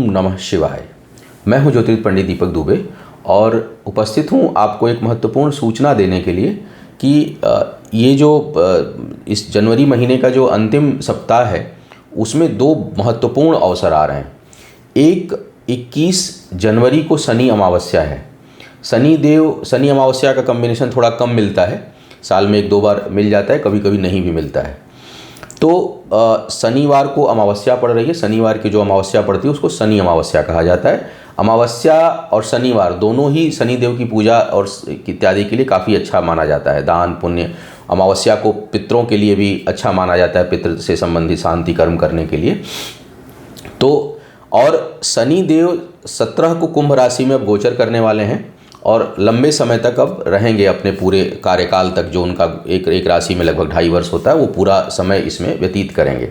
नमः शिवाय। मैं हूं ज्योतिर्विद पंडित दीपक दुबे और उपस्थित हूं आपको एक महत्वपूर्ण सूचना देने के लिए कि ये जो इस जनवरी महीने का जो अंतिम सप्ताह है उसमें दो महत्वपूर्ण अवसर आ रहे हैं। एक 21 जनवरी को शनि अमावस्या है। शनि अमावस्या का कॉम्बिनेशन थोड़ा कम मिलता है, साल में 1-2 बार मिल जाता है, कभी कभी नहीं भी मिलता है। तो शनिवार को अमावस्या पड़ रही है। शनिवार की जो अमावस्या पड़ती है उसको शनि अमावस्या कहा जाता है। अमावस्या और शनिवार दोनों ही शनिदेव की पूजा और इत्यादि के लिए काफ़ी अच्छा माना जाता है। दान पुण्य, अमावस्या को पितरों के लिए भी अच्छा माना जाता है, पितृ से संबंधित शांति कर्म करने के लिए। तो और शनिदेव 17 को कुंभ राशि में अब गोचर करने वाले हैं और लंबे समय तक अब रहेंगे, अपने पूरे कार्यकाल तक जो उनका एक राशि में लगभग 2.5 वर्ष होता है वो पूरा समय इसमें व्यतीत करेंगे।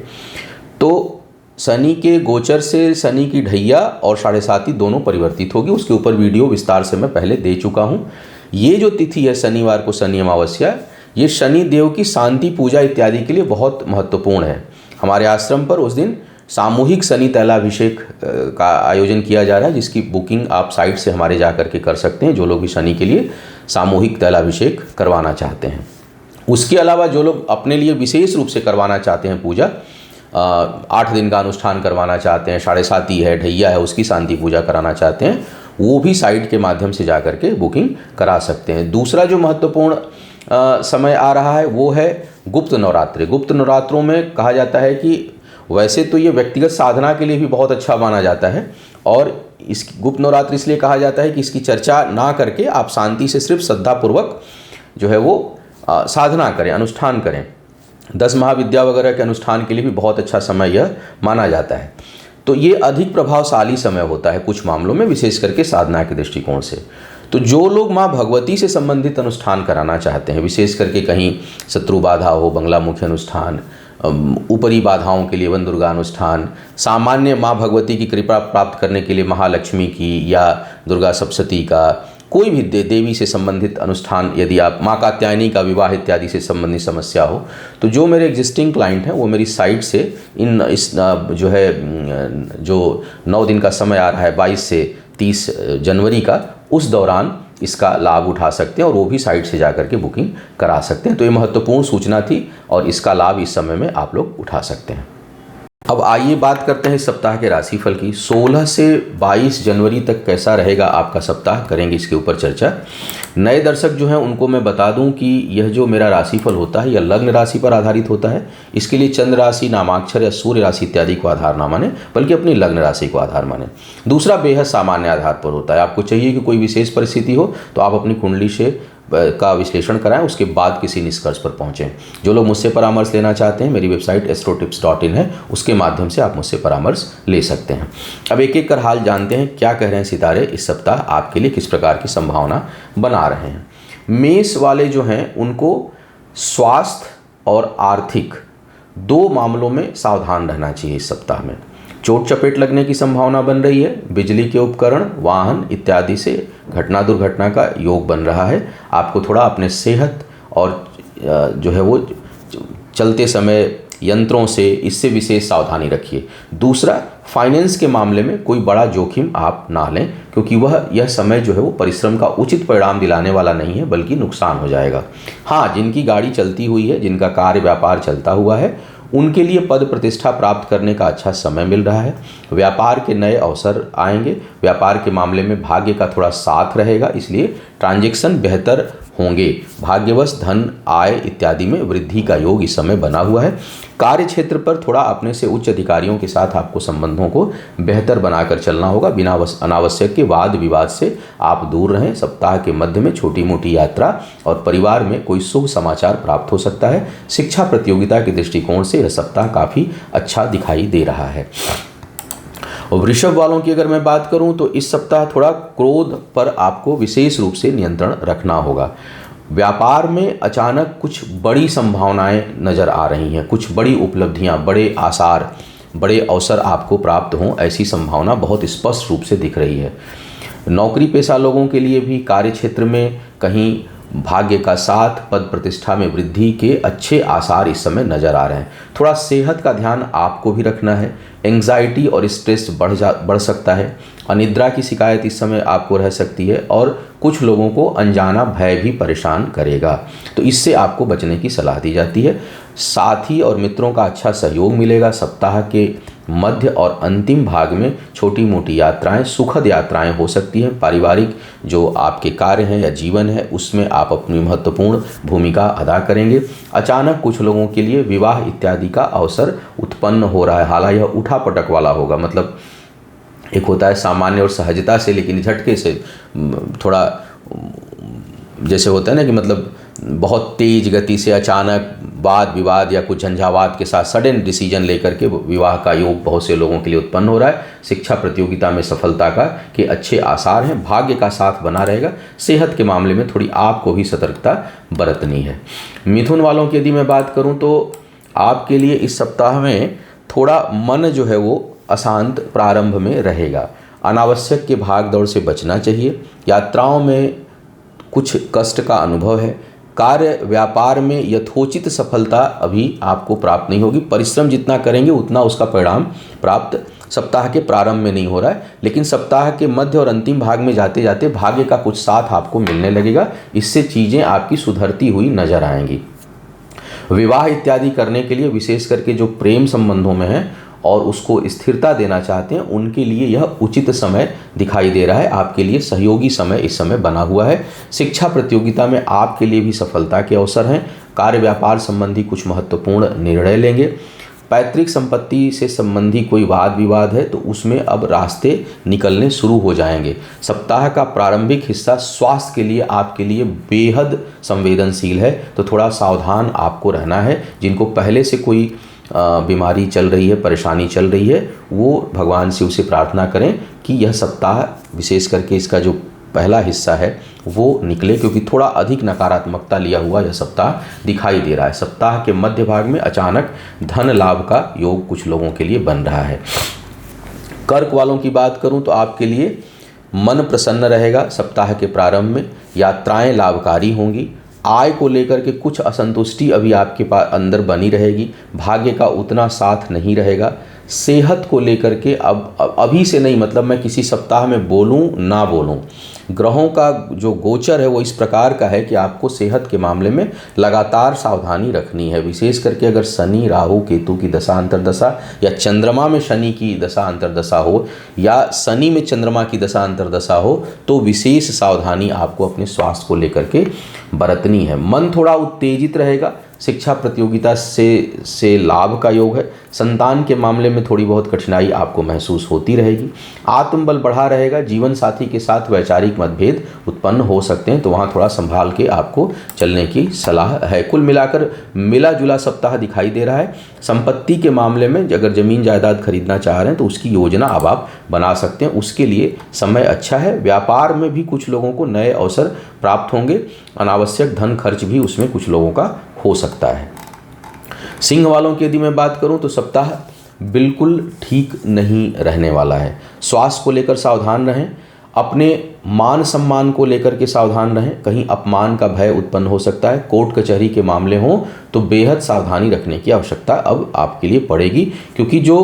तो शनि के गोचर से शनि की ढैया और 7.5 दोनों परिवर्तित होगी। उसके ऊपर वीडियो विस्तार से मैं पहले दे चुका हूँ। ये जो तिथि है शनिवार को शनि अमावस्या, ये शनि देव की शांति पूजा इत्यादि के लिए बहुत महत्वपूर्ण है। हमारे आश्रम पर उस दिन सामूहिक शनि तैलाभिषेक का आयोजन किया जा रहा है, जिसकी बुकिंग आप साइट से हमारे जा करके कर सकते हैं, जो लोग भी शनि के लिए सामूहिक तैलाभिषेक करवाना चाहते हैं। उसके अलावा जो लोग अपने लिए विशेष रूप से करवाना चाहते हैं पूजा, 8 दिन का अनुष्ठान करवाना चाहते हैं, 7.5 है, ढैया है, उसकी शांति पूजा कराना चाहते हैं, वो भी साइट के माध्यम से जा करके बुकिंग करा सकते हैं। दूसरा जो महत्वपूर्ण समय आ रहा है वो है गुप्त नवरात्रि। गुप्त नवरात्रों में कहा जाता है कि वैसे तो ये व्यक्तिगत साधना के लिए भी बहुत अच्छा माना जाता है और इस गुप्त नवरात्रि इसलिए कहा जाता है कि इसकी चर्चा ना करके आप शांति से सिर्फ श्रद्धापूर्वक जो है वो साधना करें, अनुष्ठान करें। 10 महाविद्या वगैरह के अनुष्ठान के लिए भी बहुत अच्छा समय यह माना जाता है। तो ये अधिक प्रभावशाली समय होता है कुछ मामलों में, विशेष करके साधना के दृष्टिकोण से। तो जो लोग माँ भगवती से संबंधित अनुष्ठान कराना चाहते हैं, विशेष करके कहीं शत्रु बाधा हो, बंगलामुखी अनुष्ठान, ऊपरी बाधाओं के लिए वन दुर्गा अनुष्ठान, सामान्य माँ भगवती की कृपा प्राप्त करने के लिए महालक्ष्मी की या दुर्गा सप्तशती का, कोई भी देवी से संबंधित अनुष्ठान, यदि आप माँ कात्यायनी का विवाह इत्यादि से संबंधित समस्या हो, तो जो मेरे एग्जिस्टिंग क्लाइंट हैं वो मेरी साइट से इस जो 9 दिन का समय आ रहा है 22 से 30 जनवरी का, उस दौरान इसका लाभ उठा सकते हैं और वो भी साइट से जाकर के बुकिंग करा सकते हैं। तो ये महत्वपूर्ण सूचना थी और इसका लाभ इस समय में आप लोग उठा सकते हैं। अब आइए बात करते हैं इस सप्ताह के राशिफल की। 16 से 22 जनवरी तक कैसा रहेगा आपका सप्ताह, करेंगे इसके ऊपर चर्चा। नए दर्शक जो हैं उनको मैं बता दूं कि यह जो मेरा राशिफल होता है यह लग्न राशि पर आधारित होता है। इसके लिए चंद्र राशि, नामाक्षर या सूर्य राशि इत्यादि को आधार ना माने, बल्कि अपनी लग्न राशि को आधार माने। दूसरा बेहद सामान्य आधार पर होता है। आपको चाहिए कि कोई विशेष परिस्थिति हो तो आप अपनी कुंडली से का विश्लेषण कराएं, उसके बाद किसी निष्कर्ष पर पहुंचें। जो लोग मुझसे परामर्श लेना चाहते हैं, मेरी वेबसाइट astrotips.in है, उसके माध्यम से आप मुझसे परामर्श ले सकते हैं। अब एक एक कर हाल जानते हैं क्या कह रहे हैं सितारे इस सप्ताह आपके लिए, किस प्रकार की संभावना बना रहे हैं। मेष वाले जो हैं उनको स्वास्थ्य और आर्थिक 2 मामलों में सावधान रहना चाहिए इस सप्ताह में। चोट चपेट लगने की संभावना बन रही है। बिजली के उपकरण, वाहन इत्यादि से घटना दुर्घटना का योग बन रहा है। आपको थोड़ा अपने सेहत और जो है वो चलते समय यंत्रों से, इससे विशेष सावधानी रखिए। दूसरा, फाइनेंस के मामले में कोई बड़ा जोखिम आप ना लें, क्योंकि यह समय जो है वो परिश्रम का उचित परिणाम दिलाने वाला नहीं है, बल्कि नुकसान हो जाएगा। हाँ, जिनकी गाड़ी चलती हुई है, जिनका कार्य व्यापार चलता हुआ है, उनके लिए पद प्रतिष्ठा प्राप्त करने का अच्छा समय मिल रहा है। व्यापार के नए अवसर आएंगे। व्यापार के मामले में भाग्य का थोड़ा साथ रहेगा, इसलिए ट्रांजैक्शन बेहतर होंगे। भाग्यवश धन, आय इत्यादि में वृद्धि का योग इस समय बना हुआ है। कार्य क्षेत्र पर थोड़ा अपने से उच्च अधिकारियों के साथ आपको संबंधों को बेहतर बनाकर चलना होगा। बिना अनावश्यक के वाद विवाद से आप दूर रहें। सप्ताह के मध्य में छोटी मोटी यात्रा और परिवार में कोई शुभ समाचार प्राप्त हो सकता है। शिक्षा प्रतियोगिता के दृष्टिकोण से यह सप्ताह काफ़ी अच्छा दिखाई दे रहा है। वृषभ वालों की अगर मैं बात करूं तो इस सप्ताह थोड़ा क्रोध पर आपको विशेष रूप से नियंत्रण रखना होगा। व्यापार में अचानक कुछ बड़ी संभावनाएं नज़र आ रही हैं, कुछ बड़ी उपलब्धियां, बड़े आसार, बड़े अवसर आपको प्राप्त हों, ऐसी संभावना बहुत स्पष्ट रूप से दिख रही है। नौकरी पेशा लोगों के लिए भी कार्य क्षेत्र में कहीं भाग्य का साथ, पद प्रतिष्ठा में वृद्धि के अच्छे आसार इस समय नज़र आ रहे हैं। थोड़ा सेहत का ध्यान आपको भी रखना है। एंग्जाइटी और स्ट्रेस बढ़ सकता है। अनिद्रा की शिकायत इस समय आपको रह सकती है और कुछ लोगों को अनजाना भय भी परेशान करेगा, तो इससे आपको बचने की सलाह दी जाती है। साथी और मित्रों का अच्छा सहयोग मिलेगा। सप्ताह के मध्य और अंतिम भाग में छोटी मोटी यात्राएं, सुखद यात्राएं हो सकती हैं। पारिवारिक जो आपके कार्य हैं या जीवन है उसमें आप अपनी महत्वपूर्ण भूमिका अदा करेंगे। अचानक कुछ लोगों के लिए विवाह इत्यादि का अवसर उत्पन्न हो रहा है। हालांकि यह उठापटक वाला होगा, मतलब एक होता है सामान्य और सहजता से, लेकिन झटके से थोड़ा जैसे होता है ना कि मतलब बहुत तेज गति से अचानक वाद विवाद या कुछ झंझावात के साथ सडन डिसीजन लेकर के विवाह का योग बहुत से लोगों के लिए उत्पन्न हो रहा है। शिक्षा प्रतियोगिता में सफलता के अच्छे आसार हैं। भाग्य का साथ बना रहेगा। सेहत के मामले में थोड़ी आपको भी सतर्कता बरतनी है। मिथुन वालों की यदि मैं बात करूं तो आपके लिए इस सप्ताह में थोड़ा मन जो है वो अशांत प्रारंभ में रहेगा। अनावश्यक के भाग दौड़ से बचना चाहिए। यात्राओं में कुछ कष्ट का अनुभव है। कार्य व्यापार में यथोचित सफलता अभी आपको प्राप्त नहीं होगी। परिश्रम जितना करेंगे उतना उसका परिणाम प्राप्त सप्ताह के प्रारंभ में नहीं हो रहा है, लेकिन सप्ताह के मध्य और अंतिम भाग में जाते जाते भाग्य का कुछ साथ आपको मिलने लगेगा। इससे चीज़ें आपकी सुधरती हुई नजर आएंगी। विवाह इत्यादि करने के लिए विशेष करके जो प्रेम संबंधों में है और उसको स्थिरता देना चाहते हैं उनके लिए यह उचित समय दिखाई दे रहा है। आपके लिए सहयोगी समय इस समय बना हुआ है। शिक्षा प्रतियोगिता में आपके लिए भी सफलता के अवसर हैं। कार्य व्यापार संबंधी कुछ महत्वपूर्ण निर्णय लेंगे। पैतृक संपत्ति से संबंधी कोई वाद विवाद है तो उसमें अब रास्ते निकलने शुरू हो जाएंगे। सप्ताह का प्रारंभिक हिस्सा स्वास्थ्य के लिए आपके लिए बेहद संवेदनशील है, तो थोड़ा सावधान आपको रहना है। जिनको पहले से कोई बीमारी चल रही है, परेशानी चल रही है, वो भगवान शिव से प्रार्थना करें कि यह सप्ताह विशेष करके इसका जो पहला हिस्सा है वो निकले, क्योंकि थोड़ा अधिक नकारात्मकता लिया हुआ यह सप्ताह दिखाई दे रहा है। सप्ताह के मध्य भाग में अचानक धन लाभ का योग कुछ लोगों के लिए बन रहा है। कर्क वालों की बात करूं तो आपके लिए मन प्रसन्न रहेगा। सप्ताह के प्रारंभ में यात्राएं लाभकारी होंगी। आय को लेकर के कुछ असंतुष्टि अभी आपके पास अंदर बनी रहेगी। भाग्य का उतना साथ नहीं रहेगा। सेहत को लेकर के अब अभी से नहीं, मतलब मैं किसी सप्ताह में बोलूं ना बोलूं, ग्रहों का जो गोचर है वो इस प्रकार का है कि आपको सेहत के मामले में लगातार सावधानी रखनी है। विशेष करके अगर शनि राहु केतु की दशा अंतर्दशा या चंद्रमा में शनि की दशा अंतर्दशा हो या शनि में चंद्रमा की दशा अंतर्दशा हो तो विशेष सावधानी आपको अपने स्वास्थ्य को लेकर के बरतनी है। मन थोड़ा उत्तेजित रहेगा। शिक्षा प्रतियोगिता से लाभ का योग है। संतान के मामले में थोड़ी बहुत कठिनाई आपको महसूस होती रहेगी। आत्मबल बढ़ा रहेगा। जीवन साथी के साथ वैचारिक मतभेद उत्पन्न हो सकते हैं, तो वहाँ थोड़ा संभाल के आपको चलने की सलाह है। कुल मिलाकर मिला जुला सप्ताह दिखाई दे रहा है। संपत्ति के मामले में अगर ज़मीन जायदाद खरीदना चाह रहे हैं तो उसकी योजना अब आप बना सकते हैं, उसके लिए समय अच्छा है। व्यापार में भी कुछ लोगों को नए अवसर प्राप्त होंगे। अनावश्यक धन खर्च भी उसमें कुछ लोगों का हो सकता है। सिंह वालों की यदि मैं बात करूं तो सप्ताह बिल्कुल ठीक नहीं रहने वाला है। स्वास्थ्य को लेकर सावधान रहें। अपने मान सम्मान को लेकर के सावधान रहें। कहीं अपमान का भय उत्पन्न हो सकता है। कोर्ट कचहरी के मामले हों तो बेहद सावधानी रखने की आवश्यकता अब आपके लिए पड़ेगी, क्योंकि जो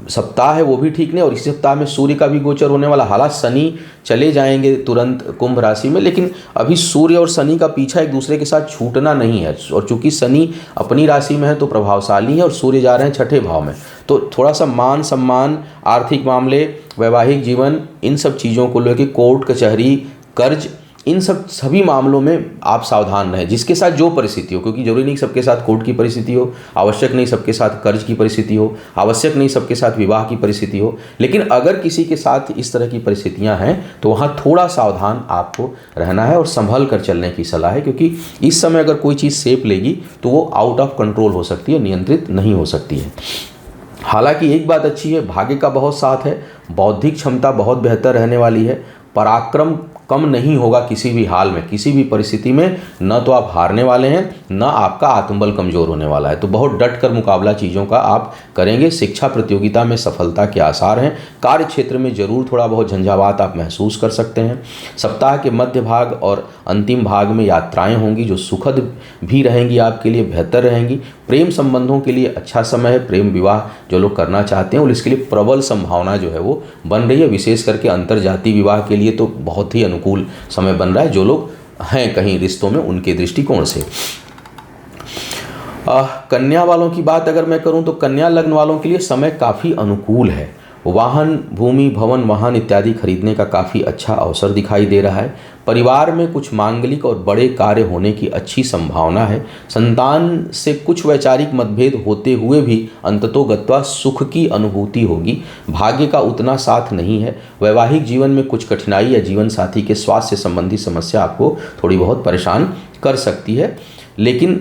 सप्ताह है वो भी ठीक नहीं और इस सप्ताह में सूर्य का भी गोचर होने वाला। हालांकि शनि चले जाएंगे तुरंत कुंभ राशि में, लेकिन अभी सूर्य और शनि का पीछा एक दूसरे के साथ छूटना नहीं है। और चूंकि शनि अपनी राशि में है तो प्रभावशाली है और सूर्य जा रहे हैं छठे भाव में, तो थोड़ा सा मान सम्मान, आर्थिक मामले, वैवाहिक जीवन, इन सब चीज़ों को लेकर कोर्ट कचहरी, कर्ज, इन सभी मामलों में आप सावधान रहें। जिसके साथ जो परिस्थिति हो, क्योंकि जरूरी नहीं सबके साथ कोर्ट की परिस्थिति हो, आवश्यक नहीं सबके साथ कर्ज की परिस्थिति हो, आवश्यक नहीं सबके साथ विवाह की परिस्थिति हो, लेकिन अगर किसी के साथ इस तरह की परिस्थितियां हैं तो वहाँ थोड़ा सावधान आपको रहना है और संभल कर चलने की सलाह है, क्योंकि इस समय अगर कोई चीज़ सेप लेगी तो वो आउट ऑफ कंट्रोल हो सकती है, नियंत्रित नहीं हो सकती है। हालांकि एक बात अच्छी है, भाग्य का बहुत साथ है। बौद्धिक क्षमता बहुत बेहतर रहने वाली है। पराक्रम कम नहीं होगा किसी भी हाल में, किसी भी परिस्थिति में। न तो आप हारने वाले हैं, न आपका आत्मबल कमज़ोर होने वाला है। तो बहुत डट कर मुकाबला चीज़ों का आप करेंगे। शिक्षा प्रतियोगिता में सफलता के आसार हैं। कार्य क्षेत्र में ज़रूर थोड़ा बहुत झंझावात आप महसूस कर सकते हैं। सप्ताह के मध्य भाग और अंतिम भाग में यात्राएं होंगी जो सुखद भी रहेंगी, आपके लिए बेहतर रहेंगी। प्रेम संबंधों के लिए अच्छा समय है। प्रेम विवाह जो लोग करना चाहते हैं और इसके लिए प्रबल संभावना जो है वो बन रही है। विशेष करके अंतर्जातीय विवाह के लिए तो बहुत ही अनुकूल समय बन रहा है, जो लोग हैं कहीं रिश्तों में उनके दृष्टिकोण से। कन्या वालों की बात अगर मैं करूं तो कन्या लग्न वालों के लिए समय काफ़ी अनुकूल है। वाहन, भूमि, भवन, वाहन इत्यादि खरीदने का काफ़ी अच्छा अवसर दिखाई दे रहा है। परिवार में कुछ मांगलिक और बड़े कार्य होने की अच्छी संभावना है। संतान से कुछ वैचारिक मतभेद होते हुए भी अंततोगत्वा सुख की अनुभूति होगी। भाग्य का उतना साथ नहीं है। वैवाहिक जीवन में कुछ कठिनाई या जीवन साथी के स्वास्थ्य संबंधी समस्या आपको थोड़ी बहुत परेशान कर सकती है, लेकिन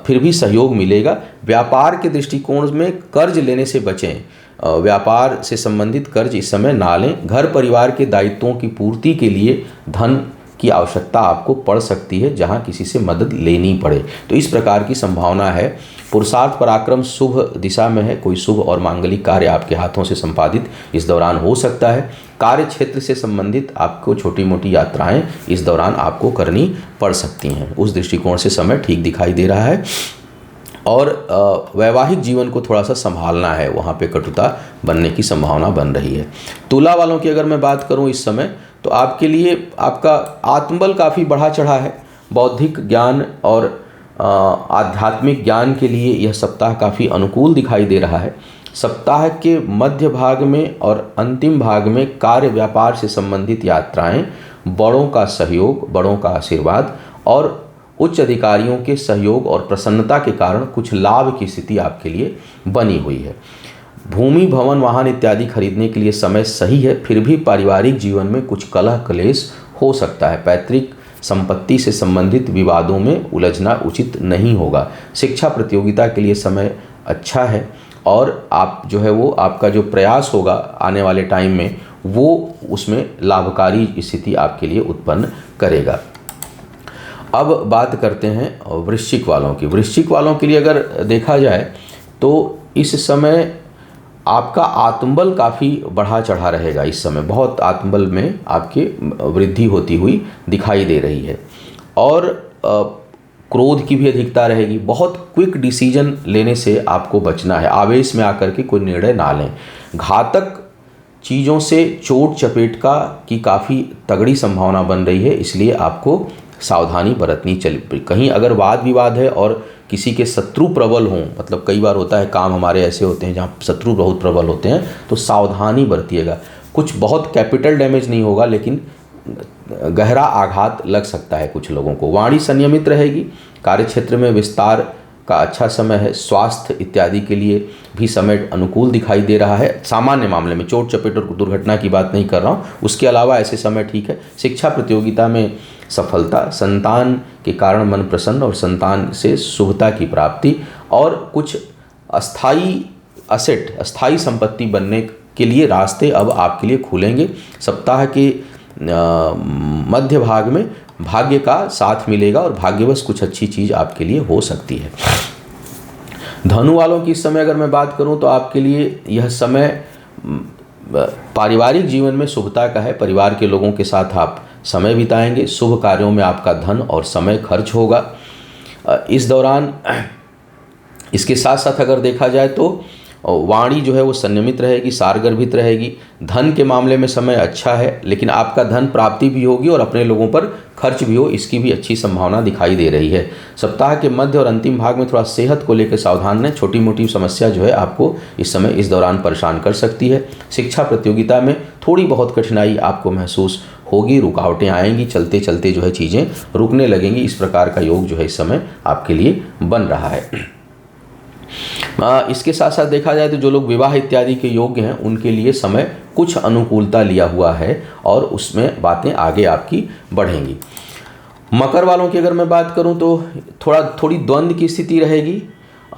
फिर भी सहयोग मिलेगा। व्यापार के दृष्टिकोण में कर्ज लेने से बचें। व्यापार से संबंधित कर्ज इस समय ना लें। घर परिवार के दायित्वों की पूर्ति के लिए धन की आवश्यकता आपको पड़ सकती है, जहां किसी से मदद लेनी पड़े। तो इस प्रकार की संभावना है। पुरुषार्थ पराक्रम शुभ दिशा में है। कोई शुभ और मांगलिक कार्य आपके हाथों से संपादित इस दौरान हो सकता है। कार्य क्षेत्र से संबंधित आपको छोटी मोटी यात्राएं इस दौरान आपको करनी पड़ सकती हैं। उस दृष्टिकोण से समय ठीक दिखाई दे रहा है। और वैवाहिक जीवन को थोड़ा सा संभालना है, वहाँ पे कटुता बनने की संभावना बन रही है। तुला वालों की अगर मैं बात करूँ इस समय, तो आपके लिए आपका आत्मबल काफ़ी बढ़ा चढ़ा है। बौद्धिक ज्ञान और आध्यात्मिक ज्ञान के लिए यह सप्ताह काफ़ी अनुकूल दिखाई दे रहा है। सप्ताह के मध्य भाग में और अंतिम भाग में कार्य व्यापार से संबंधित यात्राएं, बड़ों का सहयोग, बड़ों का आशीर्वाद और उच्च अधिकारियों के सहयोग और प्रसन्नता के कारण कुछ लाभ की स्थिति आपके लिए बनी हुई है। भूमि, भवन, वाहन इत्यादि खरीदने के लिए समय सही है। फिर भी पारिवारिक जीवन में कुछ कलह क्लेश हो सकता है। पैतृक संपत्ति से संबंधित विवादों में उलझना उचित नहीं होगा। शिक्षा प्रतियोगिता के लिए समय अच्छा है और आप जो है वो आपका जो प्रयास होगा आने वाले टाइम में वो उसमें लाभकारी स्थिति आपके लिए उत्पन्न करेगा। अब बात करते हैं वृश्चिक वालों की। वृश्चिक वालों के लिए अगर देखा जाए तो इस समय आपका आत्मबल काफ़ी बढ़ा चढ़ा रहेगा। इस समय बहुत आत्मबल में आपके वृद्धि होती हुई दिखाई दे रही है और क्रोध की भी अधिकता रहेगी। बहुत क्विक डिसीजन लेने से आपको बचना है। आवेश में आकर के कोई निर्णय ना लें। घातक चीज़ों से चोट चपेट की काफ़ी तगड़ी संभावना बन रही है, इसलिए आपको सावधानी बरतनी चाहिए। कहीं अगर वाद विवाद है और किसी के शत्रु प्रबल हों, मतलब कई बार होता है काम हमारे ऐसे होते हैं जहाँ शत्रु बहुत प्रबल होते हैं, तो सावधानी बरतिएगा। कुछ बहुत कैपिटल डैमेज नहीं होगा, लेकिन गहरा आघात लग सकता है कुछ लोगों को। वाणी संयमित रहेगी। कार्य क्षेत्र में विस्तार का अच्छा समय है। स्वास्थ्य इत्यादि के लिए भी समय अनुकूल दिखाई दे रहा है। सामान्य मामले में चोट चपेट और दुर्घटना की बात नहीं कर रहा हूँ, उसके अलावा ऐसे समय ठीक है। शिक्षा प्रतियोगिता में सफलता, संतान के कारण मन प्रसन्न और संतान से शुभता की प्राप्ति और कुछ अस्थाई असेट, अस्थाई संपत्ति बनने के लिए रास्ते अब आपके लिए खुलेंगे। सप्ताह के मध्य भाग में भाग्य का साथ मिलेगा और भाग्यवश कुछ अच्छी चीज़ आपके लिए हो सकती है। धनु वालों की इस समय अगर मैं बात करूं तो आपके लिए यह समय पारिवारिक जीवन में शुभता का है। परिवार के लोगों के साथ आप समय बिताएंगे। शुभ कार्यों में आपका धन और समय खर्च होगा इस दौरान। इसके साथ साथ अगर देखा जाए तो वाणी जो है वो संयमित रहेगी, सारगर्भित रहेगी। धन के मामले में समय अच्छा है, लेकिन आपका धन प्राप्ति भी होगी और अपने लोगों पर खर्च भी हो, इसकी भी अच्छी संभावना दिखाई दे रही है। सप्ताह के मध्य और अंतिम भाग में थोड़ा सेहत को लेकर सावधान रहें। छोटी मोटी समस्या जो है आपको इस समय इस दौरान परेशान कर सकती है। शिक्षा प्रतियोगिता में थोड़ी बहुत कठिनाई आपको महसूस होगी, रुकावटें आएंगी, चलते चलते जो है चीज़ें रुकने लगेंगी। इस प्रकार का योग जो है इस समय आपके लिए बन रहा है। इसके साथ साथ देखा जाए तो जो लोग विवाह इत्यादि के योग्य हैं उनके लिए समय कुछ अनुकूलता लिया हुआ है और उसमें बातें आगे आपकी बढ़ेंगी। मकर वालों की अगर मैं बात करूं तो थोड़ी द्वंद्व की स्थिति रहेगी।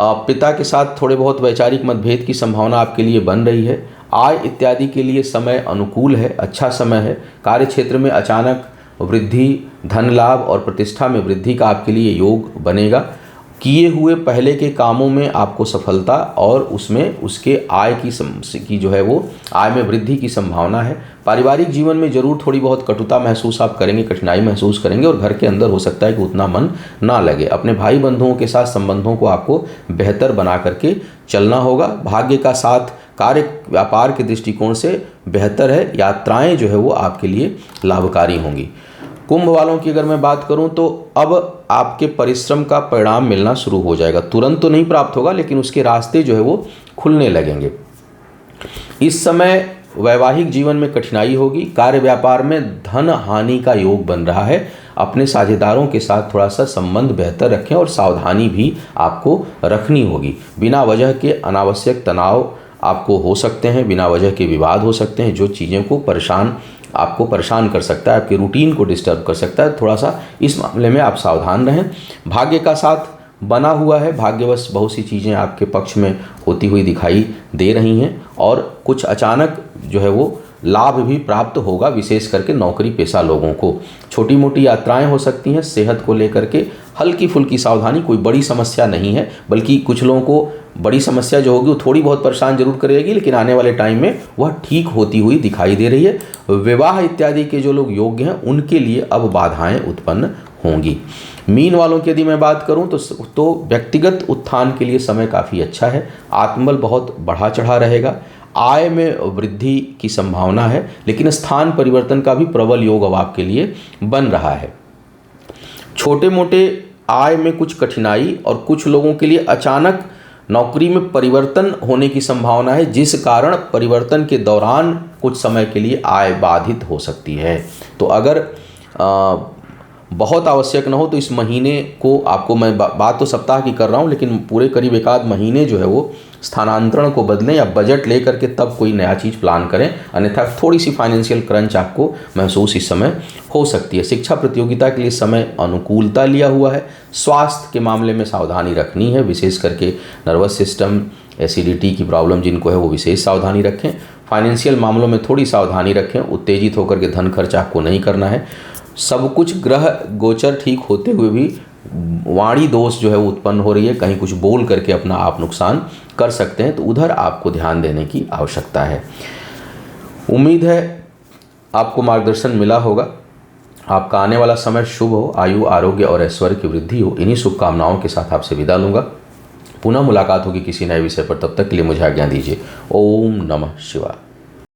पिता के साथ थोड़े बहुत वैचारिक मतभेद की संभावना आपके लिए बन रही है। आय इत्यादि के लिए समय अनुकूल है, अच्छा समय है। कार्य क्षेत्र में अचानक वृद्धि, धन लाभ और प्रतिष्ठा में वृद्धि का आपके लिए योग बनेगा। किए हुए पहले के कामों में आपको सफलता और उसमें उसके आय की जो है वो आय में वृद्धि की संभावना है। पारिवारिक जीवन में ज़रूर थोड़ी बहुत कटुता महसूस आप करेंगे, कठिनाई महसूस करेंगे और घर के अंदर हो सकता है कि उतना मन ना लगे। अपने भाई बंधुओं के साथ संबंधों को आपको बेहतर बना करके चलना होगा। भाग्य का साथ कार्य व्यापार के दृष्टिकोण से बेहतर है। यात्राएं जो है वो आपके लिए लाभकारी होंगी। कुंभ वालों की अगर मैं बात करूं तो अब आपके परिश्रम का परिणाम मिलना शुरू हो जाएगा। तुरंत तो नहीं प्राप्त होगा लेकिन उसके रास्ते जो है वो खुलने लगेंगे। इस समय वैवाहिक जीवन में कठिनाई होगी। कार्य व्यापार में धन हानि का योग बन रहा है। अपने साझेदारों के साथ थोड़ा सा संबंध बेहतर रखें और सावधानी भी आपको रखनी होगी। बिना वजह के अनावश्यक तनाव आपको हो सकते हैं, बिना वजह के विवाद हो सकते हैं जो चीज़ों को आपको परेशान कर सकता है, आपके रूटीन को डिस्टर्ब कर सकता है। थोड़ा सा इस मामले में आप सावधान रहें। भाग्य का साथ बना हुआ है। भाग्यवश बहुत सी चीज़ें आपके पक्ष में होती हुई दिखाई दे रही हैं और कुछ अचानक जो है वो लाभ भी प्राप्त होगा, विशेष करके नौकरी पेशा लोगों को। छोटी मोटी यात्राएं हो सकती हैं। सेहत को लेकर के हल्की फुल्की सावधानी, कोई बड़ी समस्या नहीं है, बल्कि कुछ लोगों को बड़ी समस्या जो होगी वो थोड़ी बहुत परेशान जरूर करेगी लेकिन आने वाले टाइम में वह ठीक होती हुई दिखाई दे रही है। विवाह इत्यादि के जो लोग योग्य हैं उनके लिए अब बाधाएं उत्पन्न होंगी। मीन वालों की यदि मैं बात करूं तो व्यक्तिगत उत्थान के लिए समय काफ़ी अच्छा है। आत्मबल बहुत बढ़ा चढ़ा रहेगा। आय में वृद्धि की संभावना है लेकिन स्थान परिवर्तन का भी प्रबल योग अब आपके लिए बन रहा है। छोटे मोटे आय में कुछ कठिनाई और कुछ लोगों के लिए अचानक नौकरी में परिवर्तन होने की संभावना है, जिस कारण परिवर्तन के दौरान कुछ समय के लिए आय बाधित हो सकती है। तो अगर बहुत आवश्यक न हो तो इस महीने को आपको, मैं बात तो सप्ताह की कर रहा हूँ लेकिन पूरे करीब एक आध महीने जो है वो स्थानांतरण को बदलें या बजट ले करके तब कोई नया चीज़ प्लान करें, अन्यथा थोड़ी सी फाइनेंशियल क्रंच आपको महसूस इस समय हो सकती है। शिक्षा प्रतियोगिता के लिए समय अनुकूलता लिया हुआ है। स्वास्थ्य के मामले में सावधानी रखनी है, विशेष करके नर्वस सिस्टम, एसिडिटी की प्रॉब्लम जिनको है वो विशेष सावधानी रखें। फाइनेंशियल मामलों में थोड़ी सावधानी रखें। उत्तेजित होकर के धन खर्च आपको नहीं करना है। सब कुछ ग्रह गोचर ठीक होते हुए भी वाणी दोष जो है वो उत्पन्न हो रही है, कहीं कुछ बोल करके अपना आप नुकसान कर सकते हैं, तो उधर आपको ध्यान देने की आवश्यकता है। उम्मीद है आपको मार्गदर्शन मिला होगा। आपका आने वाला समय शुभ हो, आयु आरोग्य और ऐश्वर्य की वृद्धि हो। इन्हीं शुभकामनाओं के साथ आपसे विदा लूँगा। पुनः मुलाकात होगी किसी नए विषय पर, तब तक के लिए मुझे आज्ञा दीजिए। ओम नमः शिवाय।